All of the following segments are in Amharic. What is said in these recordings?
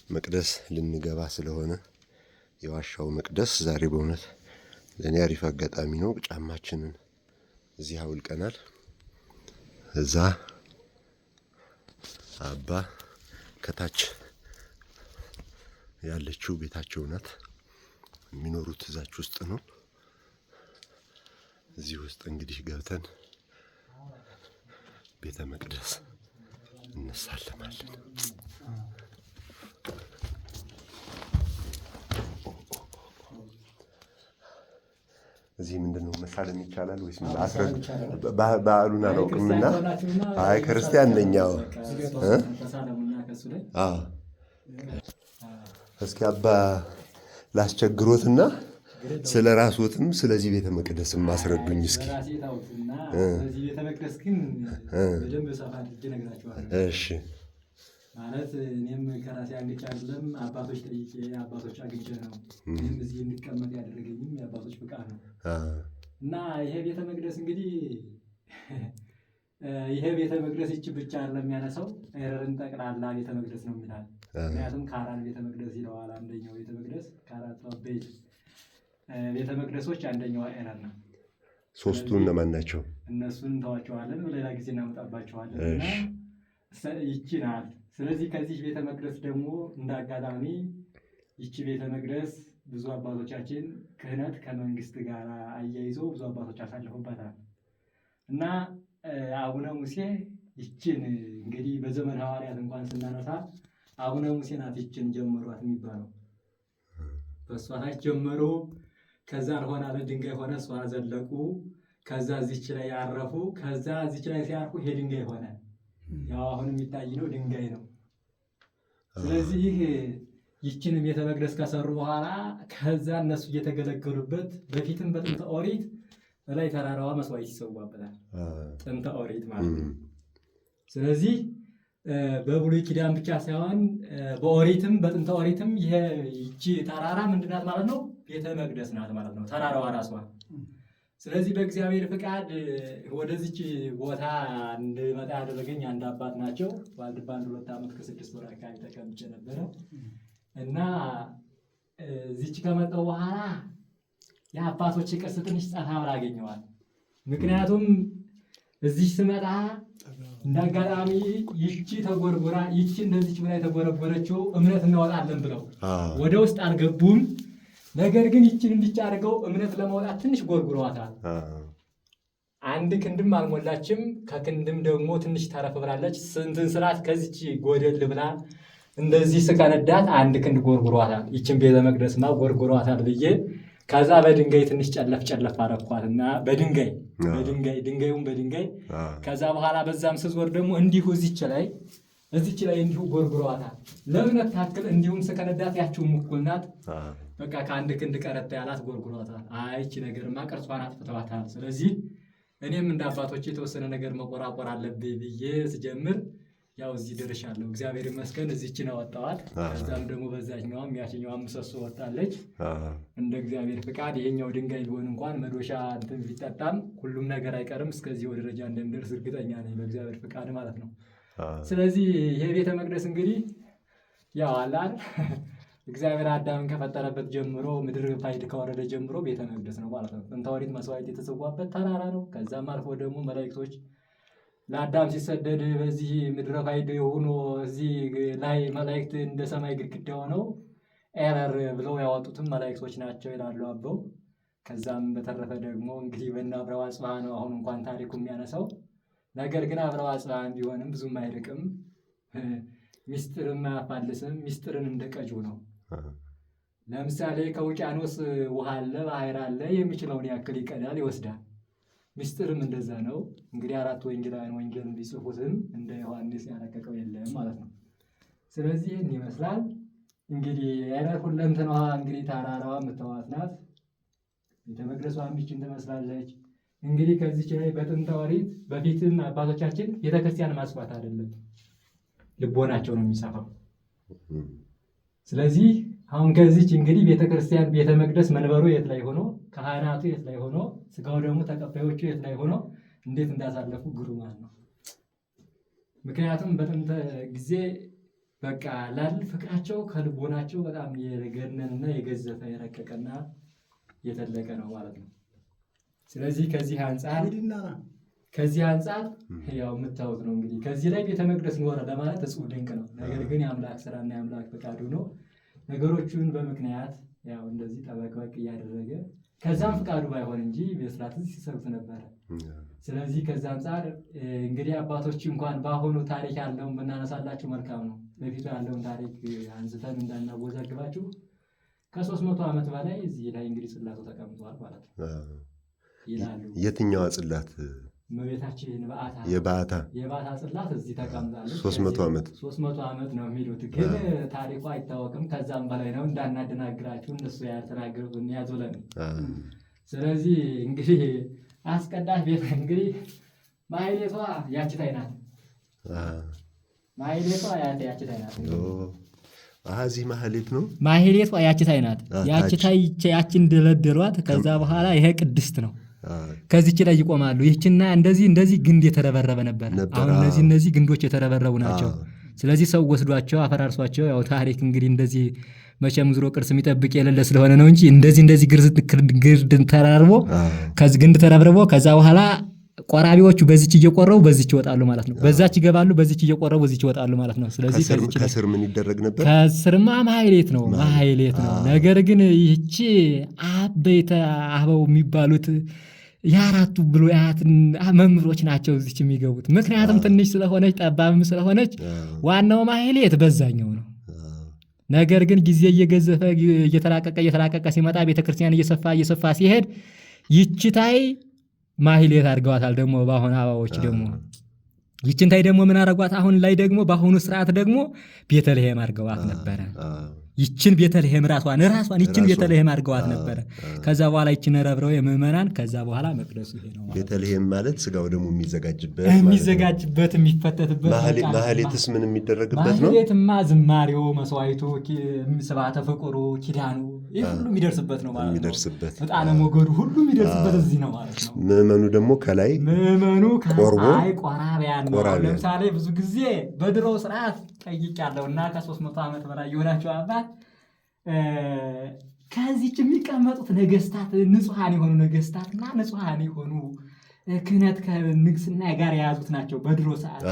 መቅደስ ልንገባ ስለሆነ የዋሻው መቅደስ ዛሬ በእውነት ለኔ አሪፍ አጋጣሚ ነው። ጫማችንን እዚህ አውልቀናል። እዛ አባ ከታች ያለችው ቤታቸው ናት። የሚኖሩት እዛች ውስጥ ነው። እዚህ ውስጥ እንግዲህ ገብተን ቤተ መቅደስ እንሳለማለን። እዚህ ምንድነው መሳለም ይቻላል ወይስ በዓሉን አላውቅምና? አይ ክርስቲያን ነኝ። እስኪ አባ ላስቸግሮትና ስለ ራስዎትም ስለዚህ ቤተ መቅደስም ማስረዱኝ እስኪ። ስለዚህ ቤተ መቅደስ ግን በደንብ ሰፋ አድርጌ እነግራችኋለሁ። እሺ ማለት እኔም ከራሴ አንግጬ አይደለም፣ አባቶች ጠይቄ አባቶች አግኝቼ ነው። እኔም እዚህ እንድቀመጥ ያደረገኝም የአባቶች ፍቃድ ነው። እና ይሄ ቤተ መቅደስ እንግዲህ ይሄ ቤተ መቅደስ ይቺ ብቻ አይደለም የሚያነሳው፣ ኤረርን ጠቅላላ ቤተ መቅደስ ነው የሚላል። ምክንያቱም ከአራን ቤተ መቅደስ ይለዋል። አንደኛው ቤተ መቅደስ ከአራቱ አበይት ቤተ መቅደሶች አንደኛው ኤረር ነው። ሶስቱ እነማን ናቸው? እነሱን እንተዋቸዋለን፣ በሌላ ጊዜ እናመጣባቸዋለን። እና ይቺ ናት። ስለዚህ ከዚህ ቤተ መቅደስ ደግሞ እንደ አጋጣሚ ይቺ ቤተ መቅደስ ብዙ አባቶቻችን ክህነት ከመንግስት ጋር አያይዘው ብዙ አባቶች አሳልፉበታል። እና አቡነ ሙሴ ይችን እንግዲህ በዘመን ሐዋርያት እንኳን ስናነሳ አቡነ ሙሴ ናት ይችን ጀመሯት የሚባለው። በእሷ ታች ጀመሩ። ከዛ ሆነ ድንጋይ ሆነ፣ እሷ ዘለቁ። ከዛ እዚች ላይ ያረፉ። ከዛ እዚች ላይ ሲያርፉ ይሄ ድንጋይ ሆነ። ያው አሁን የሚታይ ነው፣ ድንጋይ ነው። ስለዚህ ይችን ቤተ መቅደስ ከሰሩ በኋላ ከዛ እነሱ እየተገለገሉበት በፊትም በጥንተ ኦሪት ላይ ተራራዋ መስዋዕት ይሰዋበታል። ጥንተ ኦሪት ማለት ነው። ስለዚህ በብሉይ ኪዳን ብቻ ሳይሆን በኦሪትም በጥንተ ኦሪትም ይቺ ተራራ ምንድናት ማለት ነው? ቤተ መቅደስ ናት ማለት ነው፣ ተራራዋ ራሷ። ስለዚህ በእግዚአብሔር ፍቃድ ወደዚች ቦታ እንድመጣ ያደረገኝ አንድ አባት ናቸው። ዋልድባ 2 ዓመት ከ6 ወር አካባቢ ተቀምጬ ነበረ እና እዚች ከመጣሁ በኋላ የአባቶች ቅርስ ትንሽ ጸፋ ብላ አገኘዋል። ምክንያቱም እዚህ ስመጣ እንዳጋጣሚ ይቺ ተጎርጎራ ይቺ እንደዚች ብላ የተጎረጎረችው እምነት እናወጣለን ብለው ወደ ውስጥ አልገቡም። ነገር ግን ይችን እንዲቻ አድርገው እምነት ለማውጣት ትንሽ ጎርጉረዋታል። አንድ ክንድም አልሞላችም። ከክንድም ደግሞ ትንሽ ተረፍ ብላለች። ስንትን ስርዓት ከዚች ጎደል ብላ እንደዚህ ስከነዳት አንድ ክንድ ጎርጉረዋታል። ይችን ቤተ መቅደስማ ጎርጉረዋታል ብዬ ከዛ በድንጋይ ትንሽ ጨለፍ ጨለፍ አረኳትና ድንጋዩን በድንጋይ ከዛ በኋላ በዛም ስዞር ደግሞ እንዲሁ እዚች ላይ እንዲሁ ጎርጉረዋታል። ለእምነት ታክል እንዲሁም ስከነዳት ያችውም እኩል ናት። በቃ ከአንድ ክንድ ቀረጥ ያላት ጎርጉረዋታል። አይቺ ነገርማ ቅርጿን አጥፍተዋታል። ስለዚህ እኔም እንደ አባቶች የተወሰነ ነገር መቆራቆር አለብኝ ብዬ ስጀምር ያው እዚህ ደርሻለሁ። እግዚአብሔር ይመስገን እዚችን አወጣዋት። ከዛም ደግሞ በዛኛውም ያችኛዋም ምሰሶ ወጣለች። እንደ እግዚአብሔር ፍቃድ ይሄኛው ድንጋይ ቢሆን እንኳን መዶሻ እንትን ቢጠጣም ሁሉም ነገር አይቀርም። እስከዚህ ደረጃ እንደምደርስ እርግጠኛ ነኝ፣ በእግዚአብሔር ፍቃድ ማለት ነው። ስለዚህ ይሄ ቤተ መቅደስ እንግዲህ ያው አላል እግዚአብሔር አዳምን ከፈጠረበት ጀምሮ ምድር ፋይድ ከወረደ ጀምሮ ቤተ መቅደስ ነው ማለት ነው። ጥንተ ኦሪት መስዋዕት የተሰዋበት ተራራ ነው። ከዛም አልፎ ደግሞ መላእክቶች ለአዳም ሲሰደድ በዚህ ምድረ ፋይድ ሆኖ እዚህ ላይ መላእክት እንደ ሰማይ ግድግዳ ሆነው ኤረር ብለው ያወጡትም መላእክቶች ናቸው ይላሉ አበው። ከዛም በተረፈ ደግሞ እንግዲህ በእነ አብረው አጽብሃ ነው አሁን እንኳን ታሪኩ የሚያነሳው። ነገር ግን አብረው አጽብሃ ቢሆንም ብዙም አይርቅም፣ ሚስጥርም አያፋልስም። ሚስጥርን እንደቀጁ ነው። ለምሳሌ ከውቅያኖስ ውሃ አለ፣ ባህር አለ፣ የሚችለውን ያክል ይቀዳል ይወስዳል። ሚስጥርም እንደዛ ነው። እንግዲህ 4 ወንጌላውያን ወንጌልን ቢጽፉትም እንደ ዮሐንስ ያረቀቀው የለም ማለት ነው። ስለዚህ ይህን ይመስላል እንግዲህ ኤረር ሁለንተናዋ እንግዲህ ተራራዋ የምታዋት ናት። ቤተ መቅደሷም ይችን ትመስላለች። እንግዲህ ከዚች ላይ በጥንተ ኦሪት በፊትም አባቶቻችን ቤተክርስቲያን ማስፋት አይደለም ልቦናቸው ነው የሚሰፋው። ስለዚህ አሁን ከዚች እንግዲህ ቤተክርስቲያን ቤተ መቅደስ መንበሩ የት ላይ ሆኖ ካህናቱ የት ላይ ሆኖ ስጋው ደግሞ ተቀባዮቹ የት ላይ ሆኖ እንዴት እንዳሳለፉ ግሩማን ነው። ምክንያቱም በጥንተ ጊዜ በቃ ላል ፍቅራቸው ከልቦናቸው በጣም የገነንና የገዘፈ የረቀቀና የተለቀ ነው ማለት ነው። ስለዚህ ከዚህ አንጻር ያው የምታዩት ነው እንግዲህ ከዚህ ላይ ቤተ መቅደስ ኖረ ለማለት እጹብ ድንቅ ነው። ነገር ግን የአምላክ ስራና የአምላክ ፈቃዱ ነው። ነገሮቹን በምክንያት ያው እንደዚህ ጠበቅበቅ እያደረገ ከዛም ፍቃዱ ባይሆን እንጂ በስርዓት ሲሰሩት ነበረ። ስለዚህ ከዛ አንጻር እንግዲህ አባቶች እንኳን በአሁኑ ታሪክ ያለውን ብናነሳላችሁ መልካም ነው። በፊቱ ያለውን ታሪክ አንስተን እንዳናወዛግባችሁ ከ300 ዓመት በላይ እዚህ ላይ እንግዲህ ጽላቱ ተቀምጧል ማለት ነው ይላሉ። የትኛዋ ጽላት? እመቤታችን የባታ ጽላት እዚህ ተቀምጣለች። 300 ዓመት ነው የሚሉት፣ ግን ታሪኩ አይታወቅም። ከዛም በላይ ነው። እንዳናደናግራችሁ እነሱ ያልተናገሩትን ያዙ ብለን። ስለዚህ እንግዲህ አስቀዳሽ ቤት እንግዲህ ማህሌቷ ያችታይ ናት። ማህሌቷ ያችታይ ናት። እዚህ ማህሌት ነው። ማህሌቷ ያችታይ ናት። ያችን ደለደሏት። ከዛ በኋላ ይሄ ቅድስት ነው። ከዚች ላይ ይቆማሉ። ይህችና እንደዚህ ግንድ የተረበረበ ነበር። አሁን እነዚህ ግንዶች የተረበረቡ ናቸው። ስለዚህ ሰው ወስዷቸው አፈራርሷቸው፣ ያው ታሪክ እንግዲህ እንደዚህ መቼም ዙሮ ቅርስ የሚጠብቅ የሌለ ስለሆነ ነው እንጂ እንደዚህ ግርድ ተራርቦ ከዚህ ግንድ ተረብርቦ ከዛ በኋላ ቆራቢዎቹ በዚች እየቆረቡ በዚች ይወጣሉ ማለት ነው። በዛች ይገባሉ፣ በዚች እየቆረቡ በዚች ይወጣሉ ማለት ነው። ስለዚህ ከስር ምን ይደረግ ነበር? ከስርማ ማህሌት ነው። ነገር ግን ይህቺ አበይተ አበው የሚባሉት የአራቱ ብሉያት መምህሮች ናቸው እዚች የሚገቡት። ምክንያቱም ትንሽ ስለሆነች ጠባብም ስለሆነች ዋናው ማህሌት በዛኛው ነው። ነገር ግን ጊዜ እየገዘፈ እየተራቀቀ ሲመጣ ቤተክርስቲያን እየሰፋ ሲሄድ ይችታይ ማህሌት አድርገዋታል። ደግሞ በአሁን አባዎች ደግሞ ይችንታይ ደግሞ ምን አረጓት? አሁን ላይ ደግሞ በአሁኑ ስርዓት ደግሞ ቤተልሔም አድርገዋት ነበረ። ይችን ቤተልሔም ራሷን ይችን ቤተልሔም አድርገዋት ነበረ። ከዛ በኋላ ይችን ረብረው የምዕመናን ከዛ በኋላ መቅደሱ ይሄ ነው። ቤተልሔም ማለት ስጋው ደግሞ የሚዘጋጅበት የሚፈተትበት። ማህሌትስ ምን የሚደረግበት ነው? ማህሌትማ ዝማሬው፣ መስዋዕቱ፣ ስብሐተ ፍቁሩ፣ ኪዳኑ ይህ ሁሉ የሚደርስበት ነው ማለት ነው። ዕጣነ ሞገዱ ሁሉ የሚደርስበት እዚህ ነው ማለት ነው። ምዕመኑ ደግሞ ከላይ ቆርቦ ቆራቢያን ነው። ለምሳሌ ብዙ ጊዜ በድሮ ስርዓት ጠይቄያለሁና ከ300 ዓመት በላይ የሆናቸው አባት ከዚች የሚቀመጡት ነገስታት ንጹሐን የሆኑ ነገስታትና ንጹሐን የሆኑ ክህነት ከንግስና ጋር የያዙት ናቸው በድሮ ሰዓት።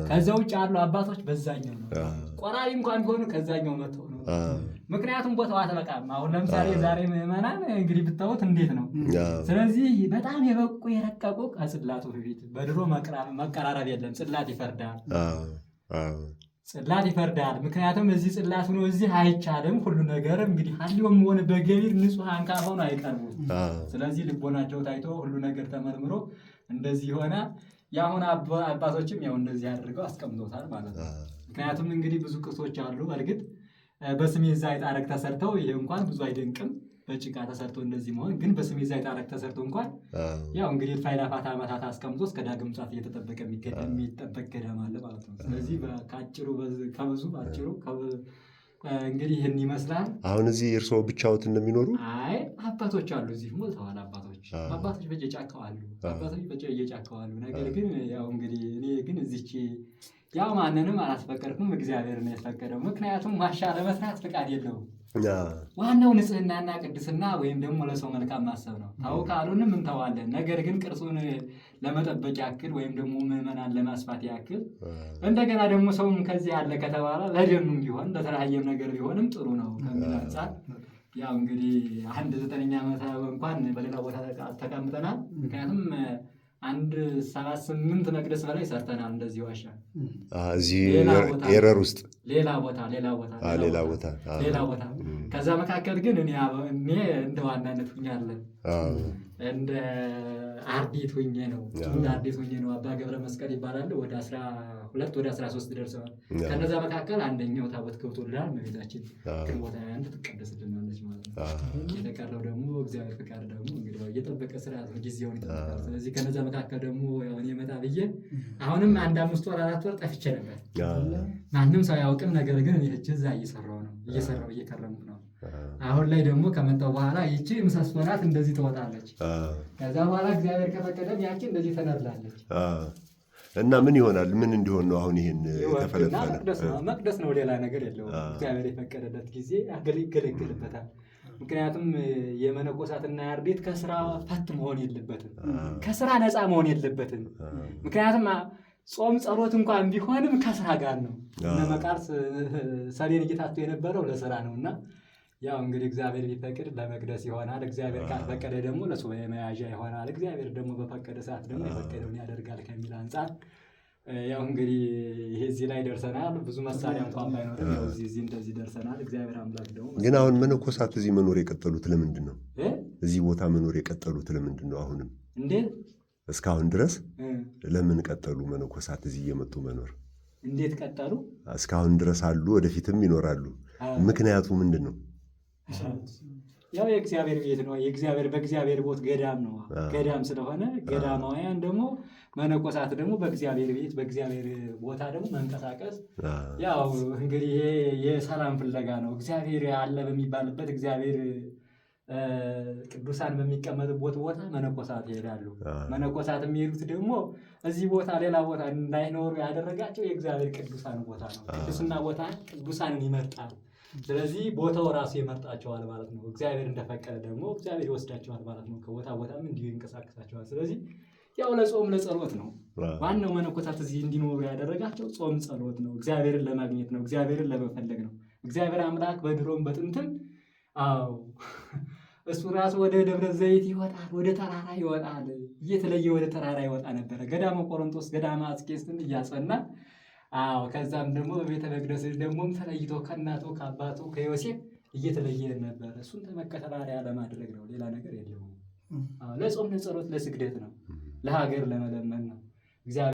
ከዛ ውጭ ያሉ አባቶች በዛኛው ነው። ቆራቢ እንኳን ቢሆኑ ከዛኛው መጥተው ነው። ምክንያቱም ቦታው አትበቃም። አሁን ለምሳሌ ዛሬ ምዕመናን እንግዲህ ብታዩት እንዴት ነው። ስለዚህ በጣም የበቁ የረቀቁ ከጽላቱ በፊት በድሮ መቀራረብ የለም። ጽላት ይፈርዳል። ምክንያቱም እዚህ ጽላት ሆኖ እዚህ አይቻልም። ሁሉ ነገር እንግዲህ ሀሊዮም ሆነ በገቢር ንጹሐን ካልሆኑ አይቀርቡም። ስለዚህ ልቦናቸው ታይቶ ሁሉ ነገር ተመርምሮ እንደዚህ ሆነ። የአሁን አባቶችም ያው እንደዚህ አድርገው አስቀምጦታል ማለት ነው። ምክንያቱም እንግዲህ ብዙ ቅርሶች አሉ። እርግጥ በስሜዛ የጣረቅ ተሰርተው ይሄ እንኳን ብዙ አይደንቅም። በጭቃ ተሰርቶ እንደዚህ መሆን ግን በስሜዛ የጣረቅ ተሰርቶ እንኳን ያው እንግዲህ ፋይላፋት ዓመታት አስቀምጦ እስከ ዳግም ምጽአት እየተጠበቀ የሚጠበቅ ገዳም አለ ማለት ነው። ስለዚህ ከብዙ ባጭሩ እንግዲህ ይህን ይመስላል። አሁን እዚህ እርስዎ ብቻዎት እንደሚኖሩ? አይ አባቶች አሉ እዚህ ሞልተዋል። አባቶች በየጫካው አሉ። ነገር ግን ያው እንግዲህ እኔ ግን እዚች ያው ማንንም አላስፈቀድኩም፣ እግዚአብሔር ነው የፈቀደው። ምክንያቱም ዋሻ ለመስራት ፍቃድ የለውም። ዋናው ንጽህናና ቅድስና ወይም ደግሞ ለሰው መልካም ማሰብ ነው። ታው ካሉንም እንተዋለን። ነገር ግን ቅርሱን ለመጠበቅ ያክል ወይም ደግሞ ምዕመናን ለማስፋት ያክል እንደገና ደግሞ ሰውም ከዚህ ያለ ከተባለ ለደኑም ቢሆን ለተለያየም ነገር ቢሆንም ጥሩ ነው ከሚል አንጻር ያው እንግዲህ 9ኛ ዓመት እንኳን በሌላ ቦታ ተቀምጠናል። ምክንያቱም 7-8 መቅደስ በላይ ሰርተናል። እንደዚህ ዋሻ እዚህ ኤረር ውስጥ ሌላ ቦታ ከዛ መካከል ግን እኔ እንደ ዋናነት ሁኛለን እንደ አርዲት ሁኜ ነው። አባ ገብረ መስቀል ይባላል። ወደ 12 ወደ 13 ደርሰዋል። ከነዛ መካከል አንደኛው ታቦት ገብቶልናል። እመቤታችን ግንቦት 21 ትቀደስልናለች ማለት ነው። የተቀረው ደግሞ እግዚአብሔር ፍቃድ ደግሞ እንግዲህ እየጠበቀ ስርዓት ጊዜውን ይጠብቃል። ስለዚህ ከነዛ መካከል ደግሞ ያው እኔ መጣ ብዬ አሁንም 1 5 ወር 4 ወር ጠፍቼ ነበር። ማንም ሰው አያውቅም። ነገር ግን እኔ እዛ እየሰራሁ እየከረምኩ ነው። አሁን ላይ ደግሞ ከመጣሁ በኋላ ይቺ ምሰሶ ናት፣ እንደዚህ ትወጣለች። ከዛ በኋላ እግዚአብሔር ከፈቀደም ያቺ እንደዚህ ተነድላለች። እና ምን ይሆናል? ምን እንዲሆን ነው አሁን ይሄን የተፈለፈለ? መቅደስ ነው፣ ሌላ ነገር የለውም። እግዚአብሔር የፈቀደለት ጊዜ ይገለገልበታል። ምክንያቱም የመነኮሳትና የአርድእት ከስራ ፈት መሆን የለበትም፣ ከስራ ነፃ መሆን የለበትም። ምክንያቱም ጾም ጸሎት እንኳን ቢሆንም ከስራ ጋር ነው። እነ መቃርስ ሰሌን እየታቱ የነበረው ለስራ ነው። እና ያው እንግዲህ እግዚአብሔር ቢፈቅድ ለመቅደስ ይሆናል። እግዚአብሔር ካልፈቀደ ደግሞ ለሱባዔ መያዣ ይሆናል። እግዚአብሔር ደግሞ በፈቀደ ሰዓት ደግሞ የፈቀደውን ያደርጋል ከሚል አንጻር ያው እንግዲህ ይሄ እዚህ ላይ ደርሰናል። ብዙ መሳሪያ እንኳን ባይኖርም ያው እዚህ እንደዚህ ደርሰናል። እግዚአብሔር አምላክ ደግሞ ግን አሁን መነኮሳት እዚህ መኖር የቀጠሉት ለምንድን ነው? እዚህ ቦታ መኖር የቀጠሉት ለምንድን ነው? አሁንም እንዴት እስካሁን ድረስ ለምን ቀጠሉ? መነኮሳት እዚህ እየመጡ መኖር እንዴት ቀጠሉ? እስካሁን ድረስ አሉ፣ ወደፊትም ይኖራሉ። ምክንያቱ ምንድን ነው? ያው የእግዚአብሔር ቤት ነው። በእግዚአብሔር ቦት ገዳም ነው። ገዳም ስለሆነ ገዳማውያን ደግሞ መነኮሳት ደግሞ በእግዚአብሔር ቤት በእግዚአብሔር ቦታ ደግሞ መንቀሳቀስ ያው እንግዲህ ይሄ የሰላም ፍለጋ ነው። እግዚአብሔር አለ በሚባልበት እግዚአብሔር ቅዱሳን በሚቀመጡበት ቦታ መነኮሳት ይሄዳሉ። መነኮሳት የሚሄዱት ደግሞ እዚህ ቦታ ሌላ ቦታ እንዳይኖሩ ያደረጋቸው የእግዚአብሔር ቅዱሳን ቦታ ነው። ቅዱስና ቦታ ቅዱሳንን ይመርጣል። ስለዚህ ቦታው ራሱ ይመርጣቸዋል ማለት ነው። እግዚአብሔር እንደፈቀደ ደግሞ እግዚአብሔር ይወስዳቸዋል ማለት ነው። ከቦታ ቦታም እንዲሁ ይንቀሳቀሳቸዋል። ስለዚህ ያው ለጾም ለጸሎት ነው። ዋናው መነኮሳት እዚህ እንዲኖሩ ያደረጋቸው ጾም ጸሎት ነው። እግዚአብሔርን ለማግኘት ነው። እግዚአብሔርን ለመፈለግ ነው። እግዚአብሔር አምላክ በድሮም በጥንትም እሱ ራሱ ወደ ደብረ ዘይት ይወጣል፣ ወደ ተራራ ይወጣል። እየተለየ ወደ ተራራ ይወጣ ነበረ። ገዳመ ቆሮንቶስ ገዳመ አስቄጥስን እያጸና ከዛም ደግሞ በቤተ መቅደስ ደግሞ ተለይቶ ከእናቱ ከአባቱ ከዮሴፍ እየተለየ ነበር። እሱን ተመከተላሪያ ለማድረግ ነው። ሌላ ነገር የለውም። ለጾም ለጸሎት ለስግደት ነው። ለሀገር ለመለመን ነው።